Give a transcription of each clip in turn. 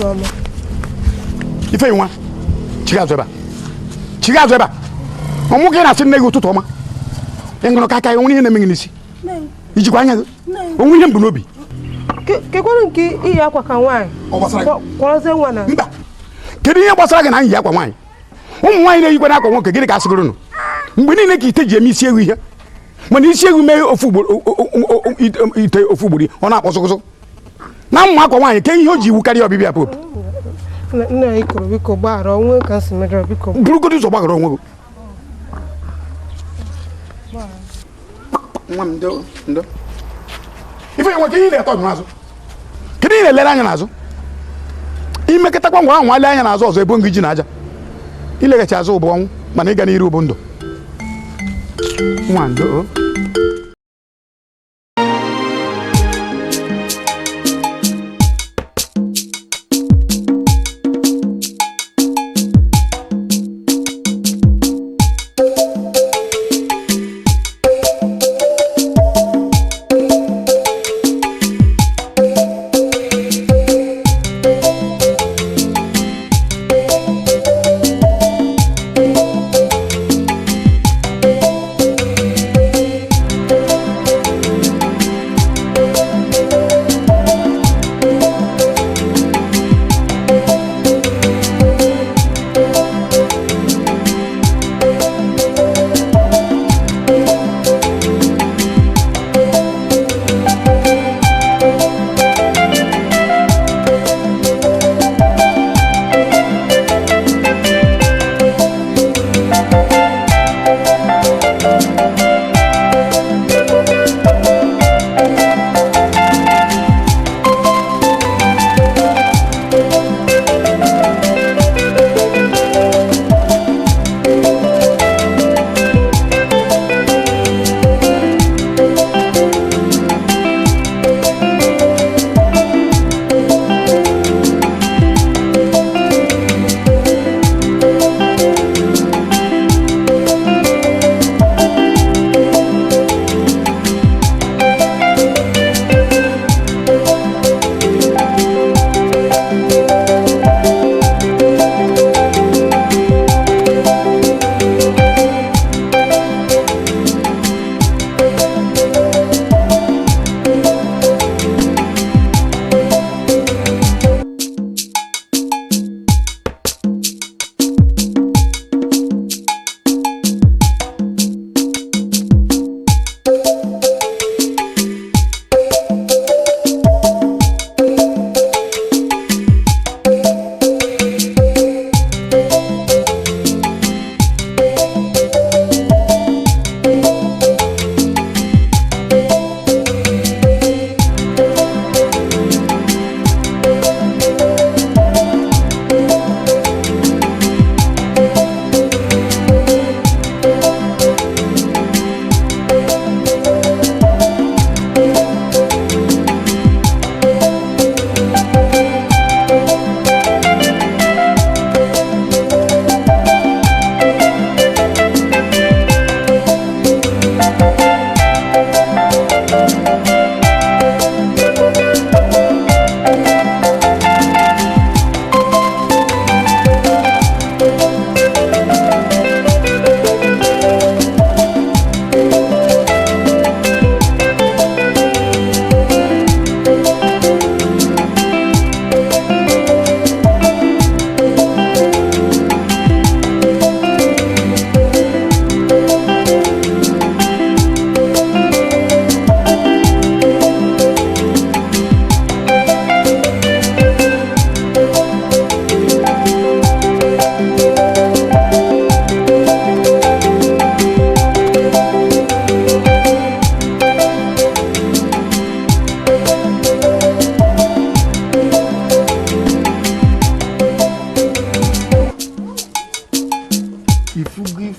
Toma. Ife nwa. Chiga zoba. Chiga zoba. Omu ke na sin nego to toma. Engono kaka woni na minginisi. Iji kwa anya. Onwu ihe mbu n'obi. Ke kwanu nke iyi akwa ka nwanyị. O gbasara. Kworoze nwa na. Mba. Kedu ihe gbasara gị na iyi akwa nwanyị? Ụmụ nwanyị na-eyikwa na akwa nwoke gịnị ka asịgoro nụ? Mgbe niile ka ite ji eme isi ewu ihe. Mana isi ewu mee ofu ugboro ite ofu ugboro ọ na-akpọsọkọsọ. Na mma akwa nwanyị ke ihe o ji iwu karịa ọbịbịa pope. Nna anyị kụrụ biko gbaghara onwe ka nsi mejọrọ biko. Burugodu ụzọ gbaghara onwe gị. Nwa m ndo. Ife nwe ke ihe na-etọ n'azụ. Kedu ihe na-elere anya n'azụ? Imekọtakwa ngwa ahụ nwale anya n'azụ ọzọ ebo ngị ji na aja. Ileghachi azụ bụ ọnwụ mana ịga n'iru bụ ndụ. Nwa ndo.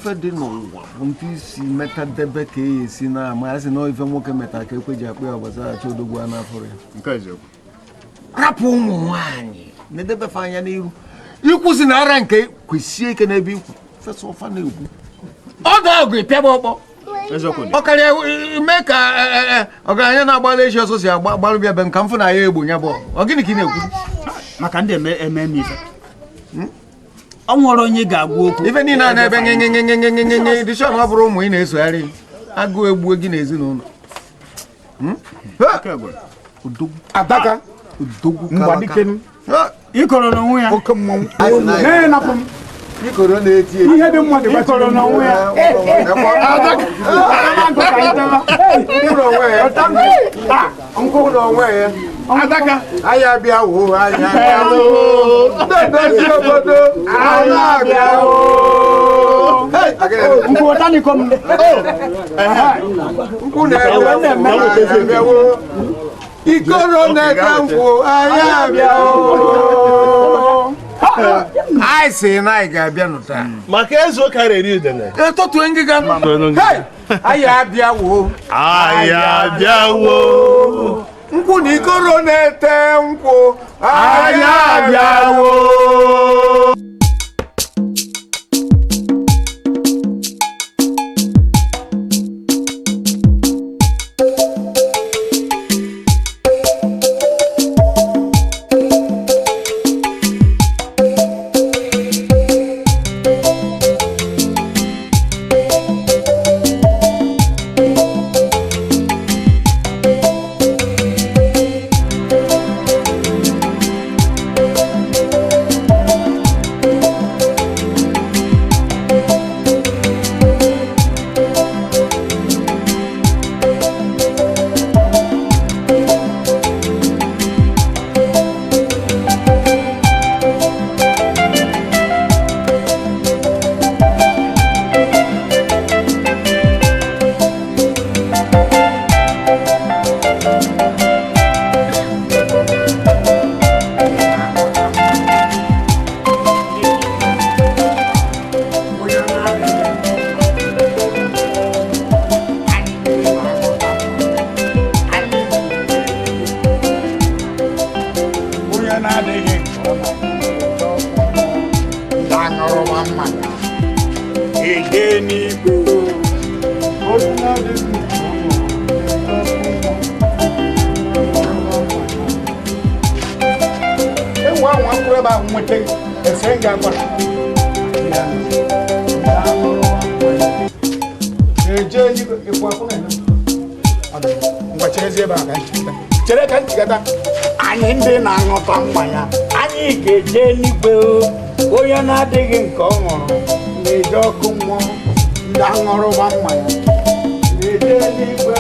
ife dị n'ụwa bụ nke isi meta debe ka e esi na ama ya sị na ife nwoke meta ka ekwe ji akpụ ya gbasara achọ odogwu a n'afọrọ ya rapụ ụmụ nwaanyị na-edebefe anya n'ihu ikwụsị na ara nke kwesie ike n'ebe ikwu fesa ọfa na-ekwu ọ ga-agụ ịpịaba ọkpọ ọ karịa ime ka ọgaranya na-agbala echi ọsọ si agbalụbịa be m ka m fụ na ya egbo nya bụ ọ gịnị ka ị na-ekwu maka ndị eme ife ọ nwere onye ga-agwa okwu ife niile a na-ebe nye dishon ọ bụrụ ụmụ ị na-esogharị agụ egbuo gị n'ezinụlọ Adaka mgbadikenu ịkọrọ n'onwe ya oke mmọnwụ na-enapụ m ikoro na-eti ihe dị mmadụ gbasara n'onwe ya nkụrụ onwe ya Adaka anyị abịa wo anyị abịa wo ndị obodo anyị abịa wo mgbe ụtani kom nkwụ na-abịa wo ikoro na-ete nkwụ anyị abịa wo anyị sị na anyị ga-abịa n'ụta maka ezu karịa eri udene etọtụ ngịga anyị abịa wo anyị abịa wo nkwụ na ikoro na-ete nkwụ anyị abịa wo anyị ndị na-aṅụta mmanya anyị ga-eje n'igwe onye na-adịghị nke ọ ṅụrụ na-eje ọkụ mmụọ ndị aṅụrụba mmanya na-eje n'igwe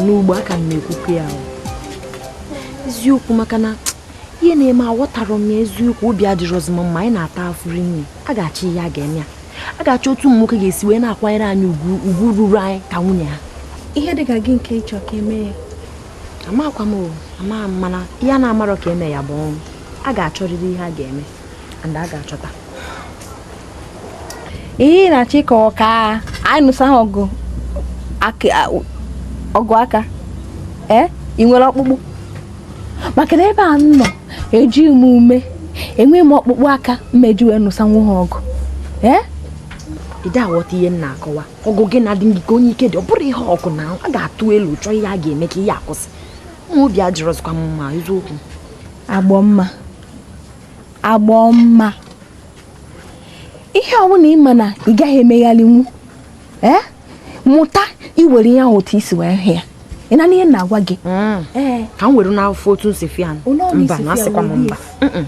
n'ugbo aka m na-ekwukwu ya eziokwu maka na ihe na-eme aghọtara m ya eziokwu obi adịrọzi m mma anyị na-ata afụrụ nri a ga-achọ ihe a ga-eme ya a ga-achọ otu ụmụ nwoke ga-esi wee na-akwanyere anyị ugwu ruru anyị ka nwunye ha ihe dịka gị nke ịchọ ka eme ya amakwa m ama mana ihe a na-amarọ ka eme ya bụ ọnwụ a ga-achọrịrị ihe a ga-eme and a ga-achọta ihe na-achọ ịkọwa ka anyị nụsa ọgụ aka ị nwere ọkpụkpụ maka na ebe a nọ eji m ume enwe m ọkpụkpụ aka mmeji wee nụsa nwa ha ọgụ ide aghọta ihe m na-akọwa ọgụ gị na-adị gị ka onye ike dị ọ bụrụ ihe ọkụ na a ga-atụ elu chọọ ihe a ga-eme ka ihe akwụsị nwa obi adịrọzikwa m mma eziokwu agbọ mma ihe ọbụla ị ma na ị gaghị emeghalinwu mụta iwere ya otu isi wee hụ ya ị na ihe na-agwa gị ka m were n'afọ otu nsi fia mba na asịkwa m mba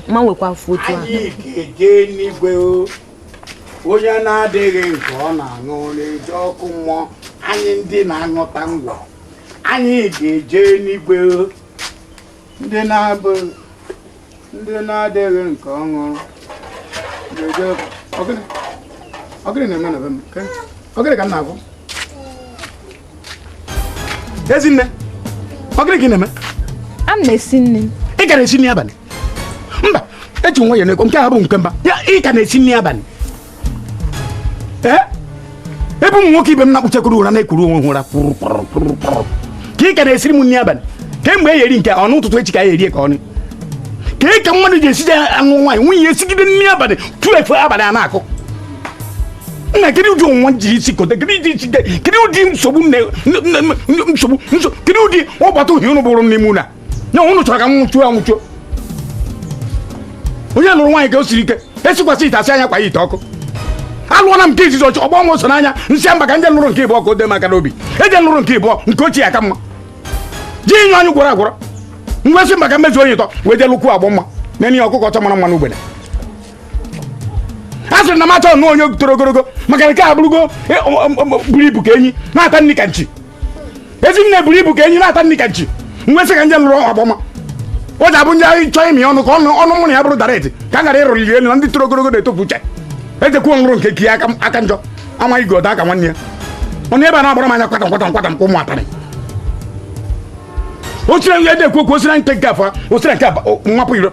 ma nwekwa afọ otu ahụ anyị ga-eje n'igwe onye na-adịghị nke ọ na-aṅụ na-eje ọkụ mmụọ anyị ndị na-aṅụta ngwọ anyị ga-eje n'igwe ndị na-adịghị nke ọṅụrụ ga-eje ọgịrị na-eme na be m ọgịrị ka m na-agụ Ezinne ọgịrị gị na-eme a na-esi nne ị gara esi nri abalị mba eji nwa ya n'ego nke a bụ nke mba ya ị ka na-esi nri abalị ebe ụmụ nwoke ibe m na-akpụchakwuru ụra na-ekwuru onwe ụra ka ị ka na-esiri m nri abalị kemgbe e yeri nke ọnụ ụtụtụ echi ka ya erie ka ọnụ ka ị ka mmadụ ji esije anụ nwaanyị nwunye ya esigide nri abalị tupu efe abalị a na-akụ nna kedu ụdị ọnwa jiri isi kote kedu ụdị nsogbu kedu ụdị ọgbata uhie unu bụrụ n'ime ụlọ na unu chọrọ ka m nwụchuo anwụchuo onye lụrụ nwaanyị ka o siri ike esikwasị ite asị anya kwa ya ite ọkụ alụọla m nke izizi ọchị ọgbọ nwe so n'anya nsị mba ka nje lụrụ nke ịbụọ ka o dee maka n'obi eje lụrụ nke ịbụọ nke ochie aka mma ji inye anyị gwọrọ agwọrọ ngwesị mba ka mmezu onye ụtọ wee jee lụkwuo agbọ mma na enyi ọkụkọ ọcha mara mma n'ugbene a sịrị na m achọ nụ onye toro ogologo maka nke a bụrụgo buru ibu ka enyi na-ata nri ka nchi Ezinne buru ibu ka enyi na-ata nri ka nchi ngwesị ka nje lụrụ agbọma o ji abụ ndị anyị chọọ imi ọnụ ka ọnụ mụ na ya bụrụ dareti ka a gara ịrụliri elu na ndị toro ogologo na-etofu uche ejekwuo nlụrụ nke ki aka njọ amaghị godo aka nwanne ya ọnụ ebe a na-agbara m anya kwatam ka ụmụ atarị o sire ya edekwu okwu osira nke nke afọ osira nke nwapụ iro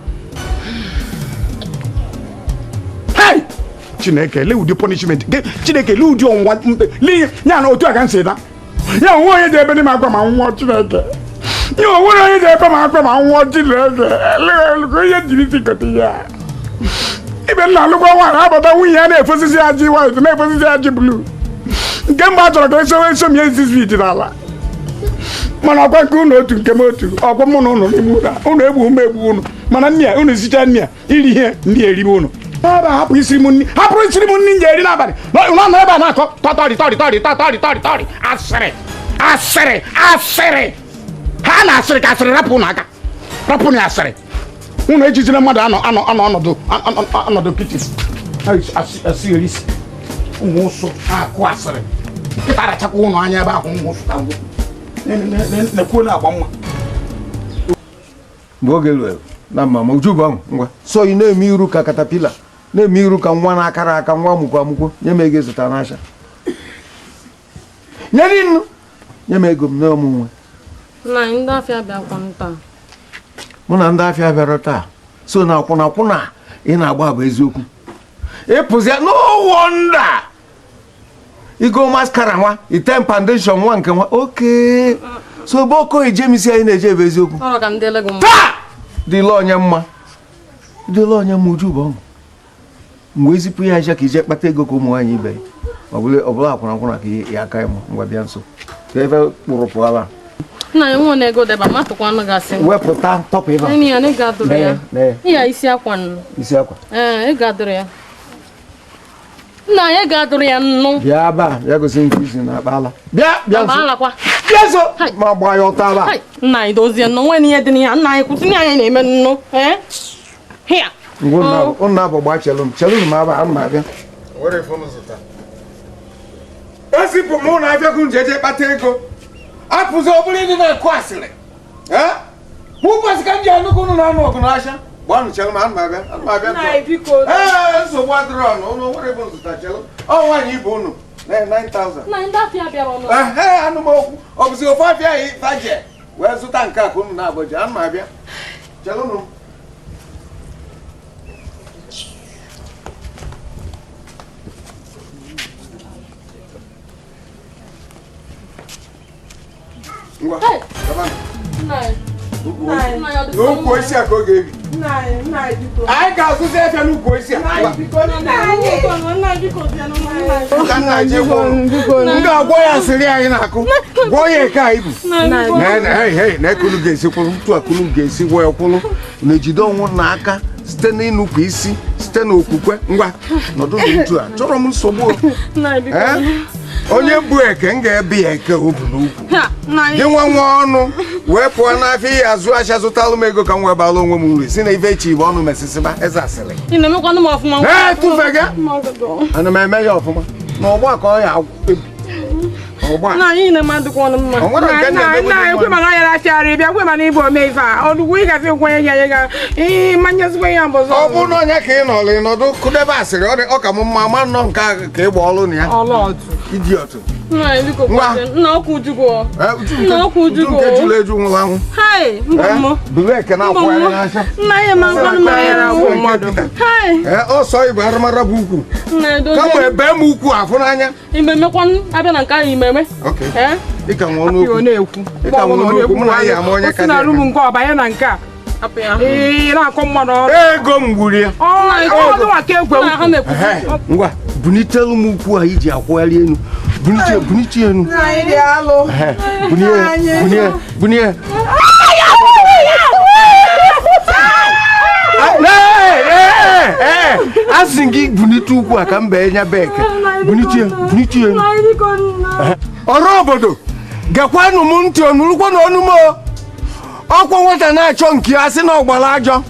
hei Chineke lee ụdị punishment Chineke lee ụdị ọnwụnwa lee ya na otu a ka m si da ya onwe onye ji ebe dị m akwa ma nwụọ Chineke ya onwere onye ji ebe m akwa ma nwụọ Chineke lee ihe jiri isi kote ya ibe nna alụkwa nwaanyị abata nwunye ya na-efosisi ajị white na-efosisi ajị blue nke mgbe a chọrọ ka eso m ya ezi swit n'ala mana ọkwa nke unu otu nke m otu ọkwa mụ na ụnụ n'ime ụlọ egbu ume egbu unu mana nne ya unu sicha nne ya iri ihe ndị eribe unu hapụrụ isiri m nri nje eri n'abalị nọ ebe a na-akọ tọtọrị asịrị ha na-asịrị ka asịrị rapụ unu aka rapụ na asịrị unu ejizire mmadụ ọnọdụ kichin asị erisi ụmụ ụsụ akụ asịrị nkịta arachakwa ụnụ anya ebe ahụ ụmụ ụsụ ka ngwụ na-ekwuo na-agba mma mgbe oge lụrụ na mma uju bụ ahụ ngwa so ị na-eme iru ka katapila na-eme iru ka nwa na-akara aka nwa amụkwo nye m ego zụta n'asha nye nnu nye m ego m na ọmụnwe ndị afịa bịakwa taa mụ na ndị afịa bịara taa so na akwụna ị na-agba bụ eziokwu ịpụzia n'ụwọ nda igo maskara nwa ite foundation nwa nke nwa oke so boko ijemisi anyị na-eje ebe eziokwu taa dịla onye mma uju bụ ọṅụ mgbe ezipụ ya aja ka ije kpata ego ka ụmụ nwaanyị ibe ọbụla akwụna ka ya aka ịmụ ngwa bịa nso ka ebe kpụrụpụ ala nna ya nwe ego deba matụkwa anụ gasị wepụta tọpụ ịba ya na ịga dụrụ ya ịya isi akwa ịga dụrụ ya nna ya ga-adụrụ ya nnụ bịa aba bịa gosi nke isi na akpala bịa so ma gba ya ọta aba nna anyị dozie nnụ nwere ihe dị na ya nna anyị kwụsị anyị na-eme nnụ hịa ụnụ abụ gba chelụ m aba ana m abịa esipụ m ụlọ abịakwu njeje kpata ego apụzi ọbụla ịdị na-ekwu asịrị ụbọchị ka m ji anụkwu ụnụ na-anụ ọgụ n'asha gbanụ chelụ m ana m abịa nsogbu adịrọ ọnụ ụnụ nwere bụ nzụta chelụ ọ nwaanyị ibe ụnụ 9,000 anụmokwu ọ bụzi ofe afịa ahụ faje wee zụta nke a ka ụnụ na-abụja ana m abịa chelụnụ ngwa n'ukwu osisi a ka ọ ga-ebi anyị ga-azụzi efe n'ukwu osisi a m ga-agwọ ya sịrị anyị na-akụ gwọọ ya eke anyị bụ na-ekunu ga-esi kwụrụ ntụ akunu ga-esi gwọ ya kwụrụ na-ejide ọnwụ n'aka site n'ịnụpụ isi site n'okwukwe ngwa nọdụ n'utu a chọrọ m nsogbu onye bụ eke ga-ebe ya eke obu n'ukwu gị nwa ọnụ wee pụọ n'afịa ihe azụ ahịa zụtalụ m ego ka m wee bara onwe m nri si na ife echi bụ ọnụ mesịsịba eze asịrị tufe gị ana m eme ya ọfụma na ọgba ka ọ ya ebi ọgba ekwe mana ya na-achịgharị bịa kwe mana ịbụ ome ife a ọdụgwụ ị gafe kwenye ya ga manyezikwa ya mbọzọ ọ bụ na onye ka ị nọrọ ịnọdụ kụdebe asịrị ọ ka m mma ma nnọọ nke ahụ ka ị gba ọlụ na ya iji otu nke jụrụ eju nwụrụ anwụ buru eke na-akwụgharị n'ahịa ọsọ igwe arụmara bụ ukwu kama ebe m ukwu afụ n'anya dịka nwa ọnụ okwu mụ na ya ama onye ka nke ọbanye na nke a na-akọ mmadụ ego m gburu ya ngwa bunitelu m ukwu a iji akwụgharị elu bunite elu bunie asị gị bunite ukwu a ka m bee nya beke bunite elu ọrụ obodo gekwanụ m ntị onurukwa na ọnụ m ọkwa nwata na-achọ nke ya sị na ọgbara ajọ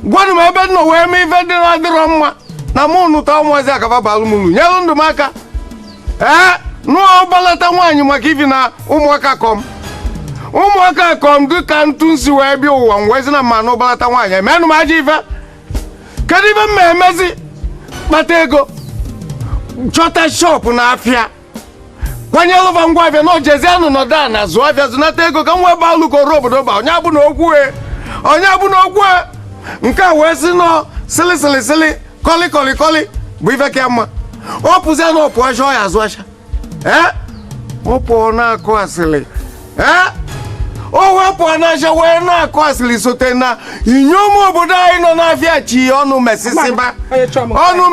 gwanụ m ebe nọ wee mee ife dị na-adịrọ mma na mụ nụta ụmụazị akaba balụ m unu nyelụ ndụ m aka nụọ gbalata nwaanyị maka ibi na ụmụaka kọm dị ka ntụ nsi wee bịa ụwa mwezi na mmanụ gbalata nwaanyị emenụ m ajọ ife kedu ife m ma emezi kpata ego chọta shọpụ na afịa kwanyelụva ngwa afịa na ojezianụ nọdụ a na zụọ afịa zụnata ego ka m wee baalụ ka ọrụ obodo ba onye abụ na okwu nke a wee sị nọ sịlị kọlị bụ ife ka mma ọ pụzia na ọpụ ọcha ọ ya azụ acha ọ pụọ na-akụ asịrị o wee pụọ n'acha wee na-akụ asịrị sote na inyom obodo anyị nọ n'afịa chi ọnụ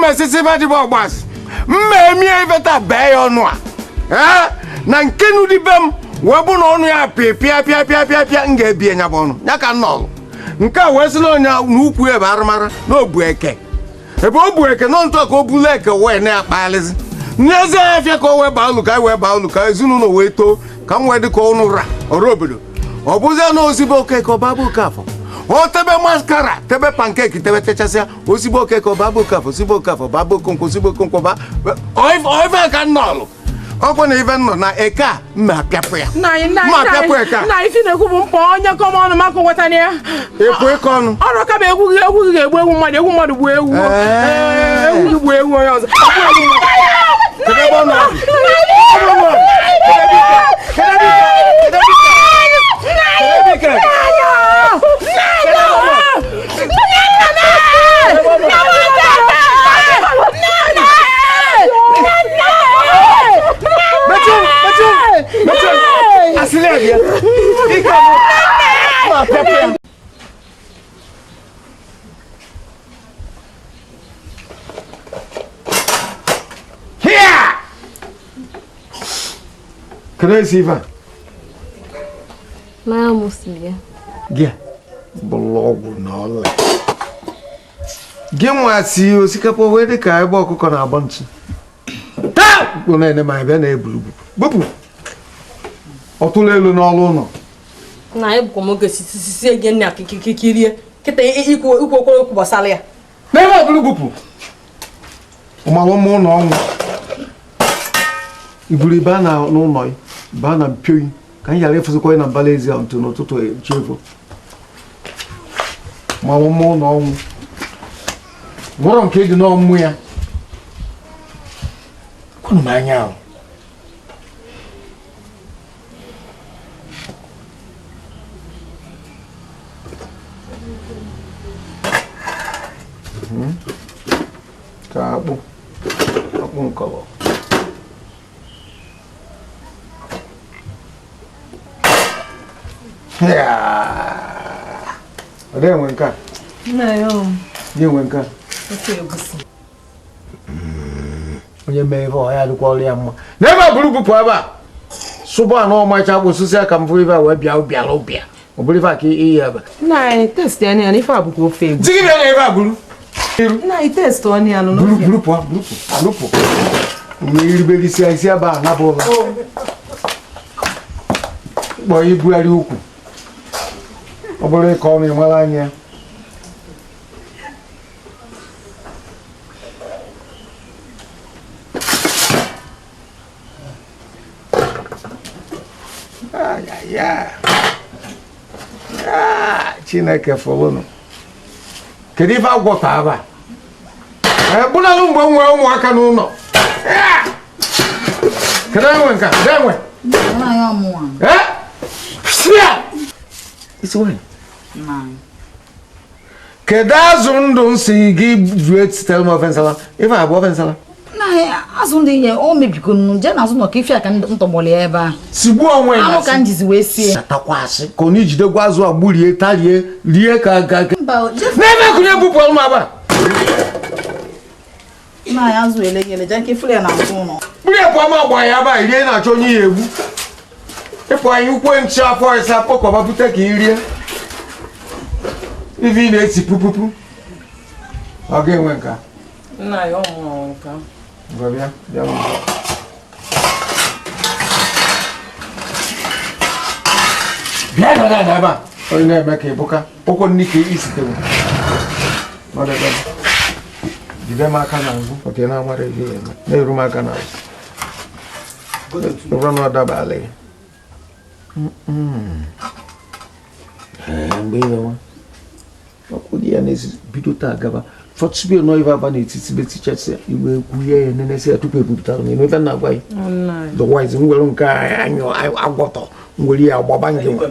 mesịsịba dịba ọgbasị mma emie ifeta bee ya ọnụ a na nke nudibe m wee bụ na ọnụ ya pịa m ga-ebie nya bụ ọnụ ya ka nnọlụ nke a wee sị na onye n'ukwu ebe arụmara na obu eke ebe o bu eke nọ ntụ ka o bulu eke wee na-akpaghalịzi n'ezi afịa ka o wee baa ulu ka wee baa ulu ka ezinụlọ wee too ka m wee dị ka ọnụ ra ọrụ obodo ọ bụzie na osibe okeke ọbaba okafọ o tebe maskara tebe pankeki tebe techasịa osibe okeke ọbaba okafọ osibe okafọ baba okonkwo osibe okonkwo ba oife ka nnọlụ ọkwa na ife nọ na eke a mma apịapụ ya eke a na ifi na-ekwu bụ mkpọ onye kọm ọnụ maka nwetana ya ekwu eke ọnụ ọrụ ka bụ egwu gị ga-egbu egwu mmadụ gbuo ewu gị gbuo ewu onye ọzọ Crazy Ivan. Vamos, filha. Gị bụlụ ọgwụ na ọla. Gị nwa si osikapa wee dị ka ebe ọkụkọ na-agba ntụ. Taa! Bụ na-ene ma ebe na-ebulu bupụ. Ọtụlụ elu n'ọlụ ụlọ. Na ebukwa m oge sisi ege nne akikikirie. Kịta ikwu okwu gbasara ya. N'ebe ọbụlụ bupụ. Ụmalụ ụmụ ụlọ ọnwụ. Iburu ibe a na n'ụlọ ya. Baa na mpioyi ka anyị ghara ịfụzikwa na mbala ezi ahụ ntụ n'ụtụtụ echefu malụ mmụọ na ọnwụ nwụrọ nke dị n'ọmụmụ ya kwụnụ m anya ahụ ka akpụ nkọrọ ọ dị enwe nke a dị enwe nke a onye mee ebe ọ ya dịkwa ọrụ ya mma n'ebe a bụrụ bupụ ebe a sụbụ a na ọmacha akpụ osisi aka m fụ ife a wee bịa ụbịa ọ bụrụ ife a ka iyi ebe nna anyị test ya na ife a bụkwa ofe egwu tigide na ebe a bụrụ nna anyị test ọnụ ya bụrụ pụọ Iriberisi isi aba na bo. Bo ibu ari ukwu. Obere ka o mi mara anya. Ya. Chineke fọlọnụ. Kedu ife agwọta aba? Bụnalụ mgbe nwere ụmụaka n'ụlọ. Kedu enwe nka? Kedu enwe? Sia! Isi nwanyị? Kedu azụ ndụ nsị gị jụọ sitere m ofe nsala? Ife abụ ofe nsala? Azụ ndị ihe o mebiko nje na azụ nọ ka ife a ka ntọgbọrọ ya ebe a. Sigbuo onwe ya. Anụ ka njizi wee sie. Takwasị ka ọ na-ejidekwa azụ agburie tarie rie ka n'ebe kụnye bupụ ọlụ aba. Na ya azụ elenyele je nke fule na azụ ụlọ. Bụrụ epụ ọma agba ya aba rie na-achọ onye ya egbu. Ịpụ anyị ukwe nchi afọ ịsa kpọkọba bute ka i rie. Ife ị na-esi pupupu. Ọ ga-enwe nka. Nna ya ọmụrụ nka. Bia, bia. Bia na ba. Onye na-eme ka ịbụka. Ụkwụ nni ka isitewu. Ọ dị ebe. Jide m aka n'azụ. Oke na-amara ebe ya eme. Na-eru m aka n'azụ. Ụra na ọdaba ala ya. Mgbe ihe nwa. Ọkụ dị ya na-esi bido taa gaba. Fọtụsibie nọ ife aba n'etiti be tichasị iwe kwuye ya nenesi ya tupu ebupụtara na ife na-agwa ya. Otherwise nwere nke anyụ agwọtọ nwere ya agbaba nke nwa.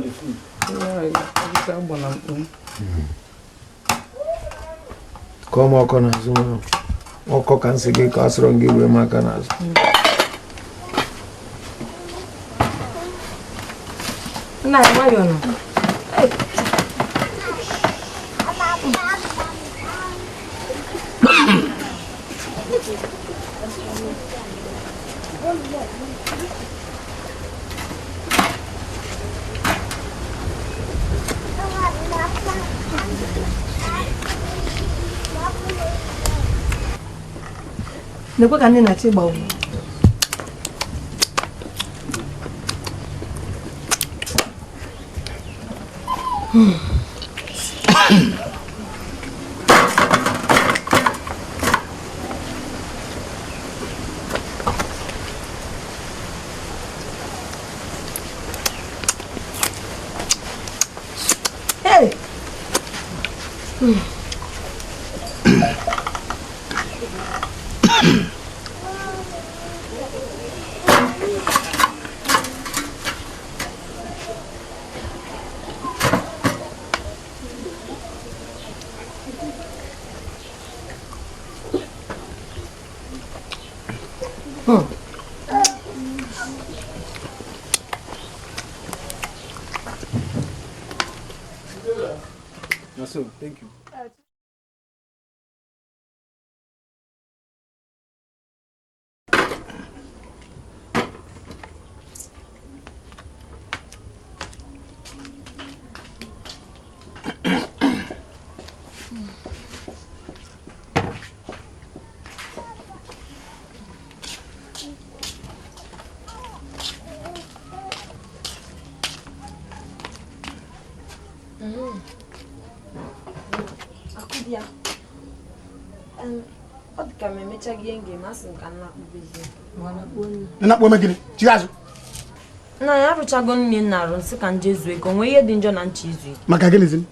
Ka ọma ọkọ n'azụ nwa. Ọkọ ka nsị gị ka a sọrọ gị wee m aka n'azụ. Nna ya nwayọ nọ. Nekwe ka nne na-achị gbawo. Hey! Thank you. Akudia. Ọ dị ka m emechaghị ihe m asị m ka nna akpụbezie. Na kpọ megide chigazu. Nna ya arụchago nne nna arụ nsị ka nje zuo ego nwee ihe dị njọ na ncha izu ego. Maka gịnị zin?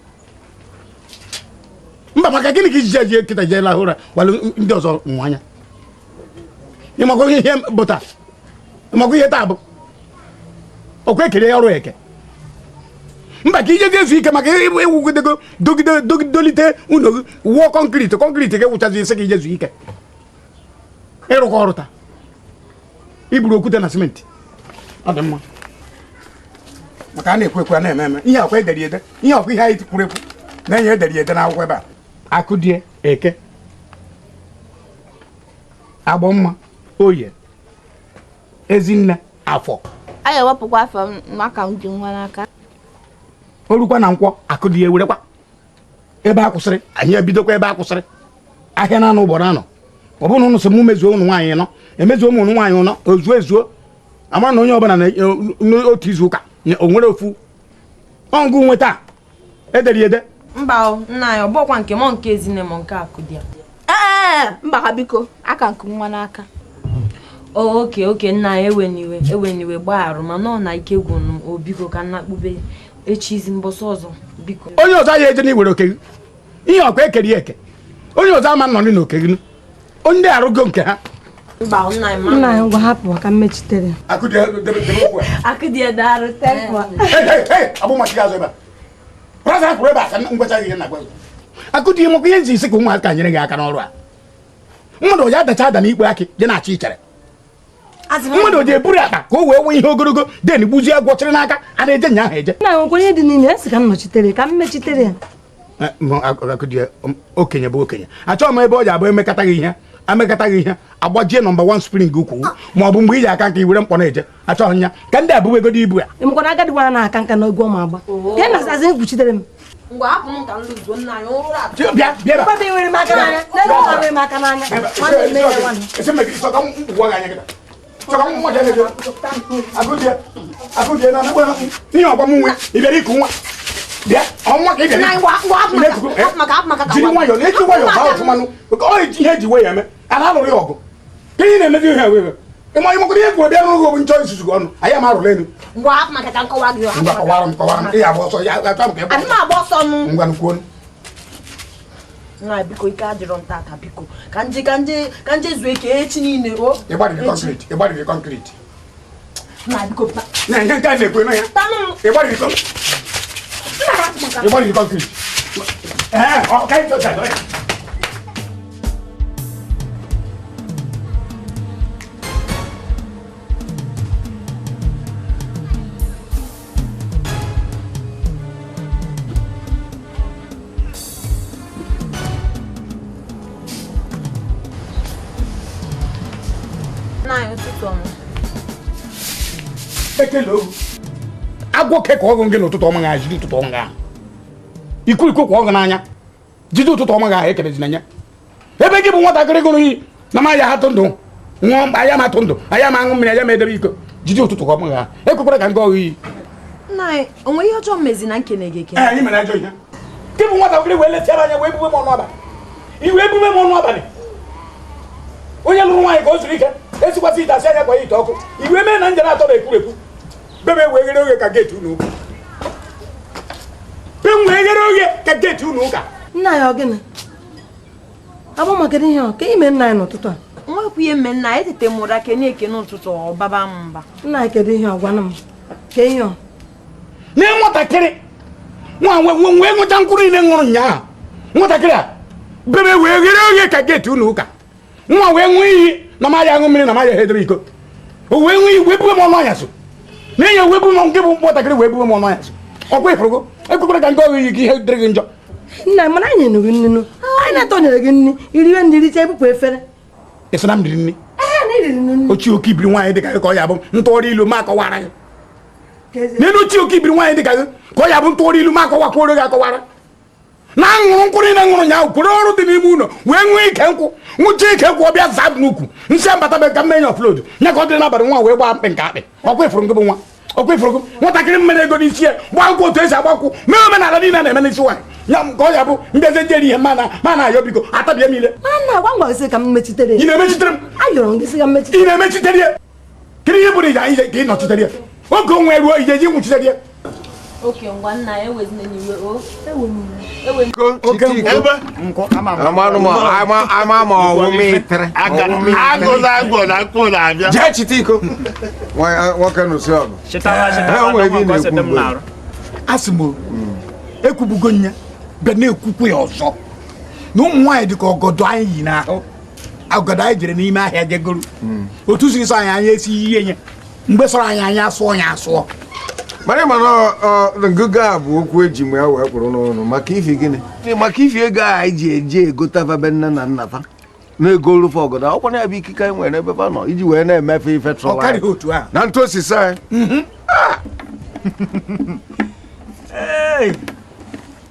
Mba maka gịnị ka iji je kịta je lahụra wala ndị ọzọ nwanya. Ịmakwa ihe bụta. Ịmakwa ihe taa bụ. Okwe kere ọrụ eke. Mba ka ije ezu ike maka ewugidego dolite ụlọ wụọ kọnkriti ga-ewuchazi ise ka ije ezu ike ịrụkọ ọrụ taa iburu okwute na simenti ọ dị mma maka a na-ekwu ekwu a na-eme eme ihe akwa ederi ede ihe ọkwa ihe anyị kwuru ekwu na-enye ederi ede n'akwụkwọ ebe a Akụdie Eke Agbọ mma Oye Ezinne Afọ anyị ewepụkwa afọ maka m ji nwa n'aka orukwa na nkwọ Akụdie werekwa ebe a kwụsịrị anyị ebidokwa ebe a kwụsịrị ahịa na anụ ụgbọrọ anọ ọ bụrụ na ụnụ sị mụ mezuo ụnụ nwaanyị nọ emezuo ụmụ nwaanyị nọ ozuo ezuo amara na onye ọbụla n'otu izu ụka o nwere ofu ọngụ nweta edere ede mba nna anyị ọ bụkwa nke mọ nke ezine mọ nke akụ dị ya mba ha biko aka nke nwa n'aka oke nna anyị eweniwe gbagharụ mana ọ na ike gwụnụ obiko ka nna kpube echizi mbọsị ọzọ biko onye ọzọ ya eje n'iwere oke gị ihe ọkwa ekeri eke onye ọzọ ama nọ na oke gị onye arụgo nke ha mba nna anyị ngwa hapụ maka mmechitere akụdị darụ tempo abụmachi azụ ebe a praza hapụrụ ebe a ka ngwacha ihe na gwazo akụdị mụkwa ihe nzi isi ka ụmụaka nyere gị aka n'ọrụ a mmadụ ya adacha ada n'ikpe akị dị na-achị ichere mmadụ ji eburu akpa ka o wee nwee ihe ogologo den gbuzie gwọchiri n'aka a na-eje nya ahụ eje nna nwekwa ihe dị niile esi ka m nọchitere ka m mechitere ya okenye bụ okenye achọghị m ebe ọ ji abụ amekọtaghị ihe agbajie nọmba 1 spring ukwu ma ọ bụ mgbe iji aka nka iwere mkpọ na-eje achọghị ya ka ndị abụwegodi ibu ya emekwana agadi gwara na aka nka na ogwe ọma agba ka na-asazi ekpuchitere m ihe ọgbamunwe ịbịara iku nwa bịa ọnwa ka ị bịara jiri nwayọọ na eji nwayọọ baa ọfụmanụ ihe eji wee ya eme a na-alụrụ ya ọgụ ka ihe na-emezi ihe wee ịma ịmakọrọ ihe gwụrụ bịa n'oge bụ nchọ isusu ọnụ anyị ama arụla elu kọwara m ihe agba ọsọ ya achọ m ka ị ngwa nkwuo nna biko ike adịrọ ntata biko ka nje zuo ike echi niile o ịgbarịrị kọnkriti nna biko na ihe nke a na-ekwe na ya ịgbarịrị kọnkriti ka ị chọcha ya ekele ohu agwọ ke ka ọgụ gị n'ụtụtụ ọma ga jide ụtụtụ ọma ga ikwurikwu kwa ọgụ n'anya jide ụtụtụ ọma ga ekelezina ya ebe gị bụ nwatakịrị gụrụ iyi na ma ya hatụ ndụ nwụọ aya ma atụ ndụ aya ma aṅụ mmiri aya ma edebe iko jide ụtụtụ ọma ga ekwekwara ka ndị ọgụ iyi nna onwe ihe ọjọọ mmezi na nkene gị eke anyị mere ajọ ihe gị bụ nwatakịrị wee letiara anya wee bube m ọnụ abalị iwe ebube m ọnụ abalị onye lụrụ nwaanyị ka o zuru ike esikwasị ite asị anya kwa ite ọkụ iwe mee na njere atọ na-ekwurekwu bebe wee ghere oghe ka geeti unu ụka ka geeti unu ụka nna ya ọ gịnị abụ maka ihe ọ ka ime nna ya n'ụtụtụ a nwekwa ihe mme nna etete mụrụ aka na-eke n'ụtụtụ ọbaba mba nna ya kedu ihe ọ gwana m ka ihe ọ na nwatakịrị nwa wee ṅụcha mkpụrụ niile ṅụrụ ụnyaahụ nwatakịrị a bebe wee ghere oghe ka geeti unu ụka nwa wee ṅụọ iyi na ma ya aṅụ mmiri na ma ya hedere iko o wee ṅụọ iyi wee bube m ọnụ anya so na enye wee bube m nke bụ nwatakịrị wee bube m ọnụ anya so ọkwa ifụrụgo ekwekwara ka nke ọgụ iyi ka ihe dịrị gị njọ nna mana anyị nyere gị nnu anyị na-atọnyere gị nri iriwe ndị richa ebupụ efere eso na m riri nri ochie oke ibiri nwaanyị dịka gị ka ọ ya bụ ntụgharị ilu ma akọwara gị n'elu ochie oke ibiri nwaanyị dịka gị ka ọ ya bụ ntụgharị ilu ma akọwakwuoro gị akọwara na aṅụrụ nkwụrụ na ṅụrụ nyaahụ kwere ọrụ dị n'ime ụlọ wee ṅụọ ike nkwụ ṅụcha ike nkwụ ọbịa zaa n'ukwu nsị mbatabe ka mmenya ọflod nya ka ọ dịrị n'abalị nwa wee gbaa mkpị nke akpị ọkwa ifụrụ gị bụ nwa ọkwa ifụrụ gị nwatakịrị mmere ego n'isi ya gbaa nkwụ otu esi agbakwụ mee omenala niile na-eme n'isi nwaanyị ya ka ọ ya bụ mbeze jeri ihe ma na-ayọ biko atabie m ile ka m mechitere ị na-emechitere m ayọrọ gị sị ka m mechitere ị na-emechitere ya kiri ihe bụrụ ije ka ị nọchitere ya oge onwe ruo ije ji nwuchitere ya oke ngwa nna ewezina n'iwe o jee chite iko nwoke nụsị ọgụ asị m ekwubugo nya bịa na-ekwukwu ya ọzọ na ụmụ nwaanyị dị ka ọgọdọ anyị yi n'ahụ ọgọdọ anyị jere n'ime ahịa jegoro otu si sọ anyị anya esi ihe nye mgbe sọrọ anyị anya asụọ ya asụọ mana mana ngụgụ a bụ okwu eji m ya wee kpụrụ n'ọnụ maka ifi gịnị maka ifi ego a anyị ji eje egota be nne na nna fa na-ego rufe ọgọdọ ọkwana ya bụ ikike anyị nwere ebe fa nọ iji wee na-emefe ife trọla na ntụ osisi anyị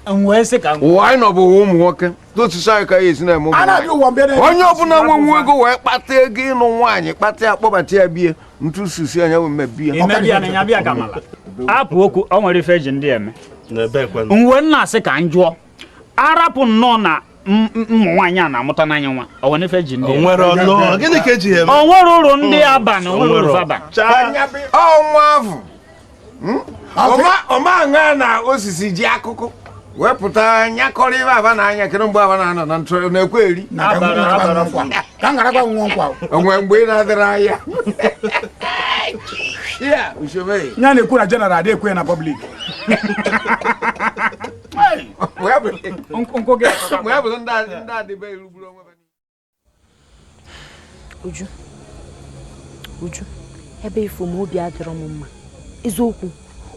ụwa anyị nọ bụ ụmụ nwoke dotu sai ka esi na mo onye ọbụla nwe ego wee kpata ego ịnụ nwaanyị kpata akpọbata ya bie ntu susu anya we mebie emebia na nya bia kamala apụ okwu o nwere ife ji ndị eme nwe nna asị ka njụọ arapụ nnọọ na ụmụ nwaanyị a na-amụta n'anya nwa o nwere ife ji ndị eme onwere ọnụ gịnị ka eji eme o nwere uru ndị abalị o nwere uru abalị ọnwa afụ ọma nga na osisi ji akụkụ wepụta nyakọrọ ibe aba na anya kere mgbe aba na-anọ na ntụ na-ekwe eri ka ngara kwa nwa nkwa onwe mgbe ị na-adịrị anya ya ushome nya na-ekwu na general adị ekwe na public Uju ebe ifo m obi adịrọ m mma eziokwu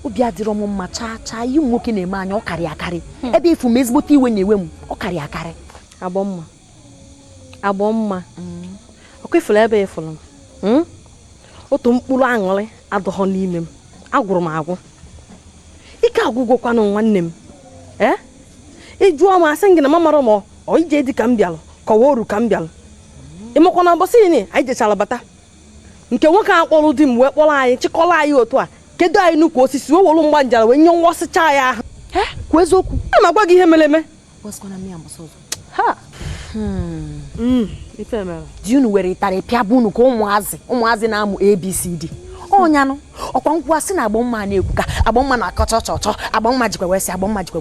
obi adịrọ m mma chaa yi nwoke na-eme anya ọ karị akarị ebe ifo m ezigbote iwe na-ewe m ọ karị akarị agbọ mma ọkụ ifuru ebe ifuru m otu mkpụrụ aṅụrị adọghọ n'ime m agwụrụ m agwụ ike agwụgwọkwanụ nwanne m ịjụọ m asị gị na mamara m ọ ije dị ka m bịalụ kọwa oru ka m bịalụ ịmakwa na mbọsị anyị jechara bata nke nwoke a kpọrọ di m wee kpọrọ anyị chịkọrọ anyị otu a kedu anyị nnukwu osisi wee wolu mgba njara wee nye nwọsịcha ya ahụ kwuo eziokwu a ma gwa gị ihe mere eme di unu were ịtarị pịa bụ unu ka ụmụazị na-amụ ABCD ọnyanụ ọkwa nkwụ asị na agbọmma na-ekwu ka agbọmma na-akọcha chọchọ agbọmma jikwa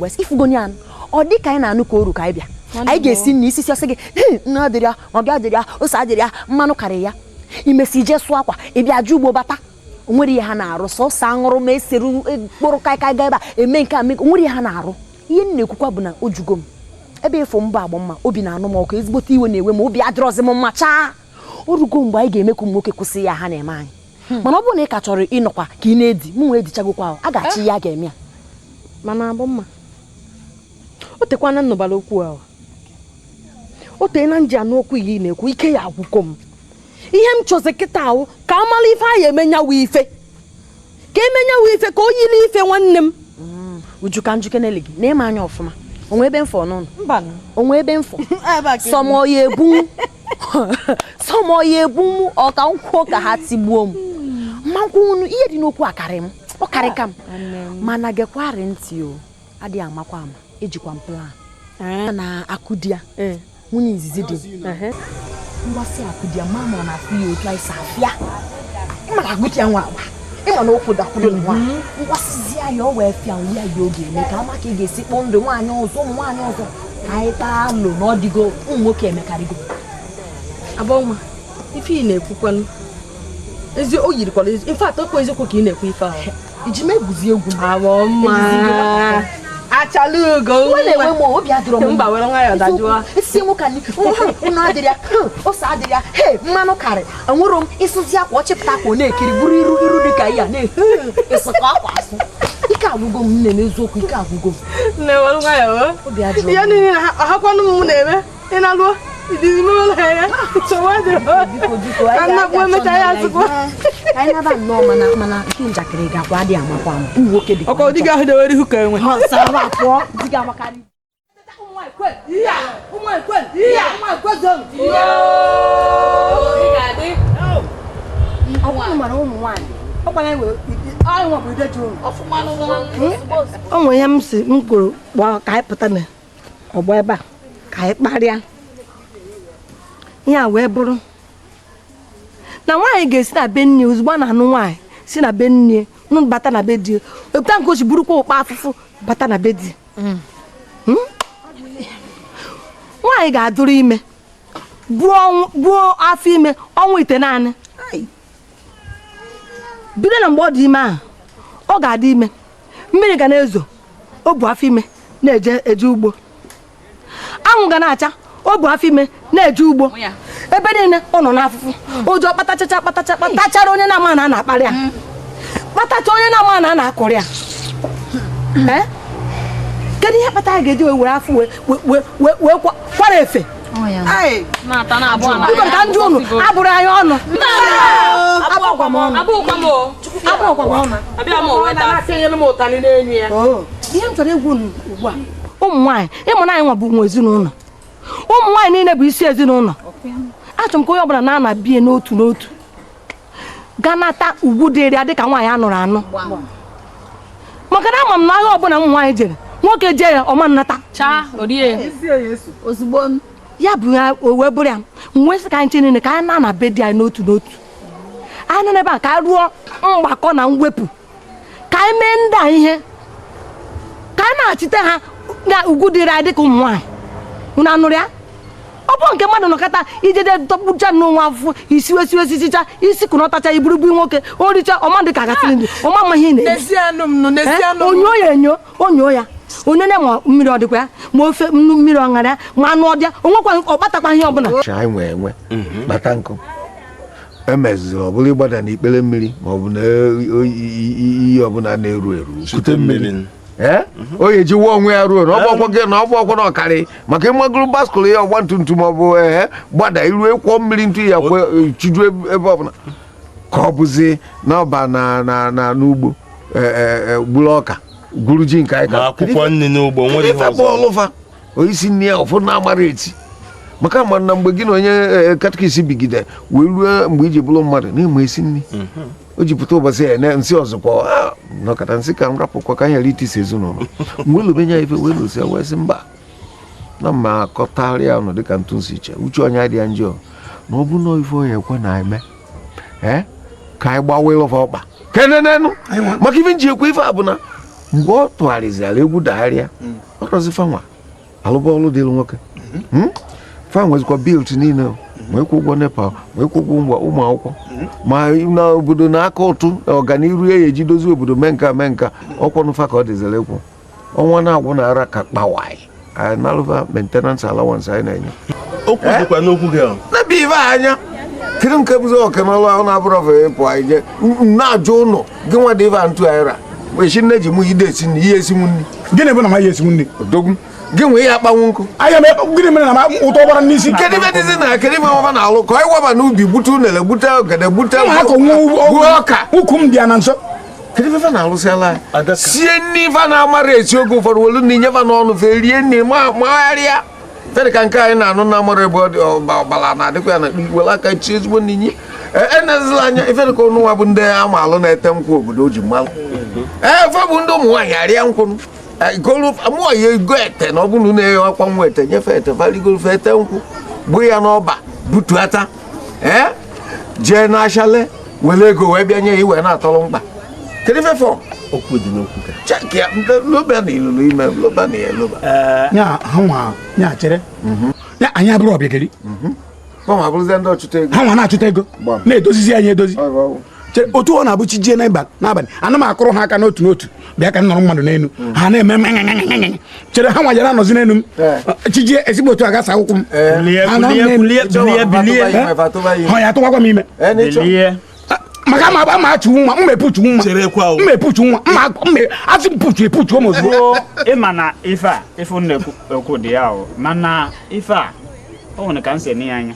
wesị ifugoni anụ ọ dị ka anyị na-anụ ka oru ka anyị bịa anyị ga-esi na isi ọsị gị nne adịrị ya ọbịa adịrị ya ose adịrị ya mmanụ karị ya imesi ije sụọ akwa ịbịa ju ugbo bata onwere ihe ha na-arụ sọsọ aṅụrụ ma esere mkpụrụ kaikai ga ebe a eme nke ame onwere ihe ha na-arụ ihe m na-ekwukwa bụ na ojugo m ebe ịfụ mba agbọmma obi na-anụ m ọkụ ezigbote iwe na-ewe m obi adịrọzi m mma chaa orugo mgbe anyị ga-eme ka ụmụ nwoke kwụsị ya ha na-eme anyị mana ọ bụrụ na ị ka chọrọ ịnọkwa ka ị na-edi mụ nwee edichagokwa ahụ a ga-achị ya ga-eme ya mana agbọmma o tekwana nnọbara okwu ahụ o tee na nji anụ okwu iyi na-ekwu ike ya agwụkọ m ihe m chọzi kịta ahụ ka amala ife anyị emenyawa ife ka emenyawa ife ka o yiri ife nwanne m Uju ka njuke n'ele gị na ịma anya ọfụma onwe ebe mfọ n'ụlọ onwe ebe mfọ sọmọya ebu ọka nkwuo ka ha tigbuo m mmankwụ unu ihe dị n'okwu akarị m ọ karị ka m mana gekwarị ntị o adịghị amakwa ama ejikwa m plan na akụdi ya nwunye izizi dị mgbasị akụdi ya mama na afụ ya otu anyị si afịa ịmara agụti ya nwa agba ịma na okwu dakwuru nwa mgbasịzi ya ọ wee fịa nri ya ya oge eme ka ama ka ị ga-esi kpọọ ndụ nwaanyị ọzọ ụmụ nwaanyị ọzọ ka anyị taa alụ na ọ dịgo ụmụ nwoke emekarịgo Abọnwa ife ị na-ekwukwanụ ezi o yirikwala ife atọ kwa eziokwu ka ị na-ekwu ife ahụ iji mebuzi egwu Abọnma achala ugo na-enwe m obi adịrọ m mba were nwayọ dajụọ isi nwoke unu adịrị ya ose adịrị ya mmanụ karị enwero m ịsụzi akwa ọchịpụta akwa ọ na-ekiri buru iru dị ka ya na-esokwa akwa asụ ike agwụgo m nne n'eziokwu ike agwụgo m nne were nwayọ obi adịrọ ya niile ahakwanụ m na-eme ị na-alụọ Idi mala ya. Chawade. Biko. Ana kwa meta ya siko. Ai na ba no mana kinja kire ga kwa dia makwa am. Nwoke dị. Oko diga ho de weri huka enwe. Ha sawa po diga makari. Iya. Zone. Yo. Diga de. Ọkwa mara ụmụ nwanyị. Ọkwa na enwe ai nwa bụ ide jụrụ. Ọfụma no. Onwe ya m si m kwuru gba ka anyị pụta na ọgbọ ebe a. Ka anyị kparịa. Ya wee bụrụ na nwaanyị ga-esi na be nne ozugbo na anụ nwaanyị si na be nne nụ bata na be di epụta nke o si burukwa ụkpa afụfụ bata na be di nwaanyị ga-adụrụ ime buo afọ ime ọnwa ite naanị bido na mgbe ọ dị ime ahụ ọ ga-adị ime mmiri ga na-ezo o bu afọ ime na-eje ugbo anwụ ga na-acha o bu afọ ime na-eje ugbo ebe niile ọ nọ n'afụfụ ụjọ kpatachara onye na-ama na a na-akparị ya kpatacha onye na-ama na a na-akọrị ya kedu ihe kpatara ga-eji were afọ wee kwara efe ka ndị unu abụrụ anyị ọnụ ihe m chọrọ egwu ugbu a ụmụ nwaanyị ịmụ na anyị nwa bụ nwa ezinụlọ ụmụ nwaanyị niile bụ isi ezinụlọ achọrọ m ka onye ọbụla na-ana bie n'otu n'otu ganata ugwu dịrị ya dịka nwaanyị a nụrụ anụ maka na ama m na agha ọbụla ụmụ nwaanyị jere nwoke jee ya ọma nnata ozugbo ya bụ ya o wee bụrụ ya wee sị ka anyị niile ka anyị na-ana be di anyị n'otu n'otu anyị nọ n'ebe a ka anyị rụọ mgbakọ na mwepụ ka anyị mee ndị a ihe ka anyị na-achite ha na ugwu dịrị anyị dịka ụmụ nwaanyị unu anụrụ ya ọ bụ nke mmadụ nọkọta ijede dọkpụcha n'onwe afụfụ isi wesicha isi kụnọtacha iburugbu nwoke oricha ọma dị ka gasịrị ndị ọma ma ihe na-eme onyo ya onyo ya onye ma mmiri ọ dịkwa ya ma ofe mmiri ọ ṅara ya ma anụ ọdịa onwekwa ọ kpatakwa ihe ọbụla anyị nwee enwe kpata nkụ emeziri ọ bụla ịgbada n'ikpere mmiri ma ọ bụ na iyi ọbụla na-eru eru Sute mmiri. onye ji wuo onwe ya ruo na ọgbọkwọ gị na ọgbọkwọ na ọkarị maka ịmagoro baskụl ya ọgba tumtum ọ bụ gbada iru ịkwọ mmiri ntụ ya chiju ebe ọbụla ka ọ bụzi na ọba na n'ugbo gburu ọka gwuru ji nke anyị ka akwụkwọ nri n'ugbo nwere ihe ọzọ ọlụfa oisi nne ya ụfọdụ na-amara eti maka ma na mgbe gị na onye katikisi bigide wee ruo mgbe iji bụrụ mmadụ na-eme esi nri o ji pụta ụbọchị ya nsị ọzọkwa nọkọta nsị ka m rapụkwa ka anyị ghara itisi ezinụlọ mgbe elubenya ife wee losi wee sị mba na mma akọtarịa ọnụ dịka ntụ nsi iche uche onye adịghị njọ na ọ bụ na ife onye ekwe na eme ka anyị gbawa ịlụfa ọkpa kenenenu maka ife nji ekwe ife a bụ na mgbe ọ tụgharịzịara egwu dagharịa ọ rọzi fanwa alụba ọlụ dịlụ nwoke fan nwezikwa bilt niile ma ịkwụ ụgwọ nepa ma ịkwụ ụgwọ ụmụ akwụkwọ ma na obodo na-aka ụtụ ọganiru ya eji dozie obodo mee nka ọkwọnụfa ka ọ dịzere ekwu ọnwa na-agwụ na ara ka kpawai nalụva maintenance allowance anyị na-enye okwu dịkwa n'okwu gị n'ebe ife anya kedu nke bụzi ọkanalụ ahụ na-abụrụ ọfụ ịpụ anyị je na-ajụ ụlọ gị nwa dị ife ntụ anyị ra echi nne ji mụ ide esi nri ihe esinwu nri gịnị bụ na ma ya esinwu nri odogwu gị nwee ihe akpanwu nkụ anya gịnị mere na ụtọ gbara n'isi kedụ ife dịzi na kedụ ife ọfa na-alụ ka anyị waba n'ubi gbute unele gbute ogede gbute ọka ukwu m dị ya na nso kedụ ife na-alụsịala anyị sie nri ife na-amara esi oge ụfọdụ welu na inyefa n'ọnụ fe rie nri magharịa fedị ka nke anyị na-anụ na amara ebe ọbala na-adịkwa ya na were aka chi ezigbo n'inyi enezila anya ife dịka ụnụ nwa bụ ndị ama alụ na-ete nkwụ obodo o ji mmalụ fe bụ ndị ụmụ nwaanyị arịa nkwụ mụọ ya ego ete na ọ bụrụ na eghe ọkwa nwa ete nyefe ete farigorofe ete nkwụ bụ ya n'ọba butuata jee n'ashale were ego wee bịa nye ya iwe na-atọrọ mkpa kedu ife fọ okwu dị n'okwu ka chakia loba na ilulu ime loba na ya loba ya chere ya anyị abụrụ ọbịageli ma bụrụzie ndị ọchụta ego ha nwa na-achụta ego na-edozizi anyị edozi otu ọ na-abụchi jie n'abalị ana m akụrụ ha aka n'otu n'otu bịa ka m nọrọ mmadụ n'elu ha na-eme chere ha nwanyere anọzi n'elu m chijie ezigbo otu agasa akwụkwọ m ha ya atụwakwa m ime maka ma achụwu nwa mmepuchu nwa asị mpuchu epuchu m ozugbo ịma na ife a ife na-ekwu dị ya mana ife a o nwere ka m si ene ya anya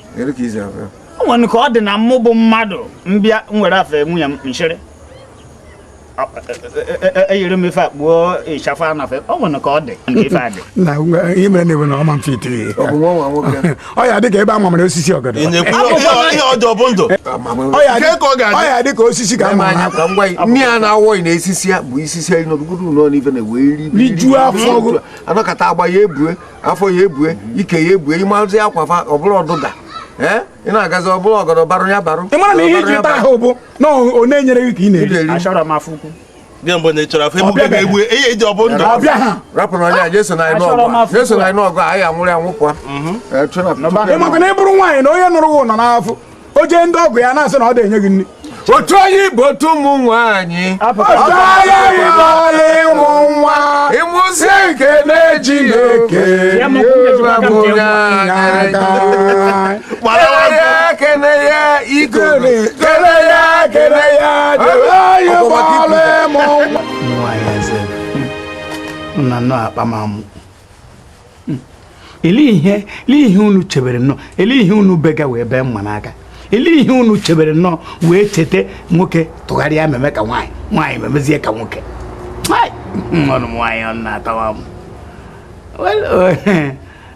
o nwere ka ọ dị na mmụ bụ mmadụ mbịa nwere afe nwunye m nshịrị eyiri m ife akpuo ịchafụ anafe o nwere ka ọ dị nke ife a dị na ihe mere na-ewe na ọma mfe itiri ọ ya dị ka ebe a mamara osisi ọgọdọ ihe ọjọọ bụ ndụ ọ ya dị ka osisi ka ama ha nne ya na-awọghị na esisi ya bụ isisi anyị n'ogodo ụlọ n'ife na-ewe rijuo afọ anọkọta agba ya ebue afọ ya ebue ike ya ebue ịmazi akwafa ọ bụrụ ọdụda ị na-agazi ọ bụrụ ọgọdọ barụ ya barụ ị mara na ihe iji taa ahụ bụ na ọ na-enyere gị ka ị na-eri achọrọ m afọ ukwu gị mbụ na ịchọrọ afọ egbu ga-egbu ihe eji ọ bụ ndụ ọbịa ha rapụrụ onye a jeso na anyị n'ọgụ anyị anwụrụ anwụpụ ị maka na ị bụrụ nwaanyị na onye nụrụ gị nọ n'afọ o jee ndị ọgụ ya na-asị na ọ da-enye gị nri otu onye Igbo otu ụmụ nwaanyị ịmụzi nke na-eji n'oke kene ya igole kene ya nna akpa mamụ ele ihe unu chebere nnọọ ele ihe unu bega wee bee mma n'aka ele ihe unu chebere nnọọ wee cheta nwoke tụgharịa meme ka nwaanyị memezie ka nwoke ọnụ nwaanyị ọ na-atawa m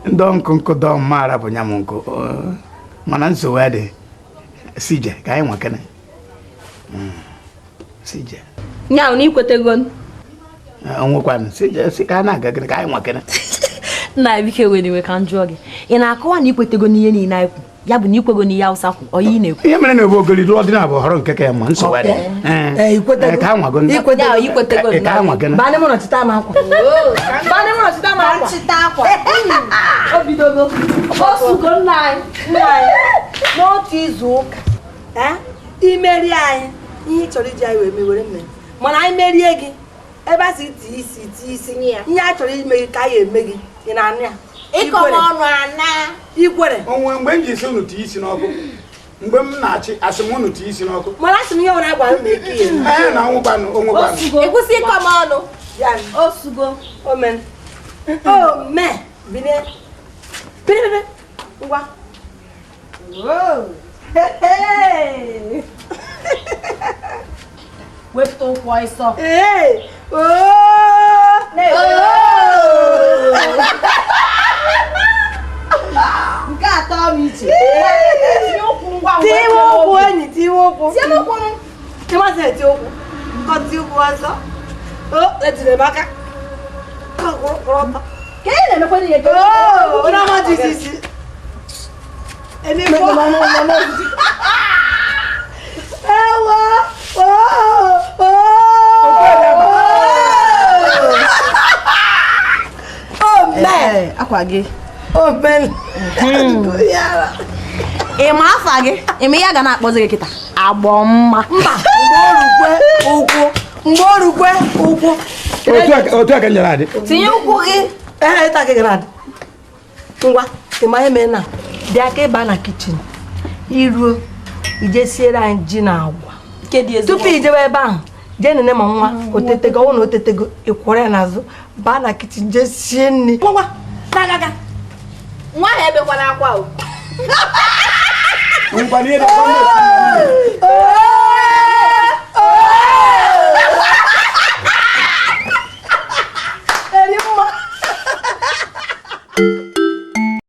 ndonko don mara bụ nya m nko mana nsogbu adị sije ka anyị nwakene sije nya na ikwetego onwekwanụ sije si ka na-aga gịnị ka anyị nwakene nna bike weniwe ka m jụọ gị ị na-akọwa na ikwetego n'ihe niile anyị kwu ya bụ na ikwego n'ihe Hausa kwu oyi na-ekwu ihe mere na ebe ogoli lụọ dị na bụ họrọ nke ka ya ma nsogbu adị ka ha nwago ikwetego ka ha nwagene bane mụ nọchite ma akwa bane mụ nọchite ma akwa nọchite akwa o bidogo osugo nna anyị n'otu izu ụka imeri anyị ihe chọrọ iji anyị wee mewere mmemme mana anyị merie gị ebe a si ti isi nye ya ihe a chọrọ ime gị ka anyị eme gị ị na-anụ ya ịkọrọ ọnụ ana ikwere onwe mgbe m ji isi unu tie isi n'ọkụ mgbe m na-achị asị m unu tie isi n'ọkụ mana asị m ihe nwere agwa m eke ihe na onwekwanụ ịkwụsị ịkọ m ọnụ osugo omen ome bilie ngwa wepụta ụkwụ ịsọ nke atọ m iche tiwe ụkwụ enyi tiwe ụkwụ ịmasị eti ụkwụ nkọti ụkwụ ọzọ ejire m aka ka ị na-emekwa n'ihe gị onye ọma jisi isi emekwa ewo akwa gị ịma afa gị ịma ya ga na-akpọzi gị kịta agbọ mma mba mgbe orukwe ụkwụ otu aka nyere adị tinye ụkwụ gị ịta gị gara adị ngwa ịma ihe mee na bịa ka ịba na kichin iruo ije siere anyị ji na agwa tupu ijewe ebe ahụ jee nene ma nwa otetego ọnwụ na otetego ịkwụrụ ya n'azụ baa na kichin jee sie nri nwa na-agaga nwa ha ebekwana akwa o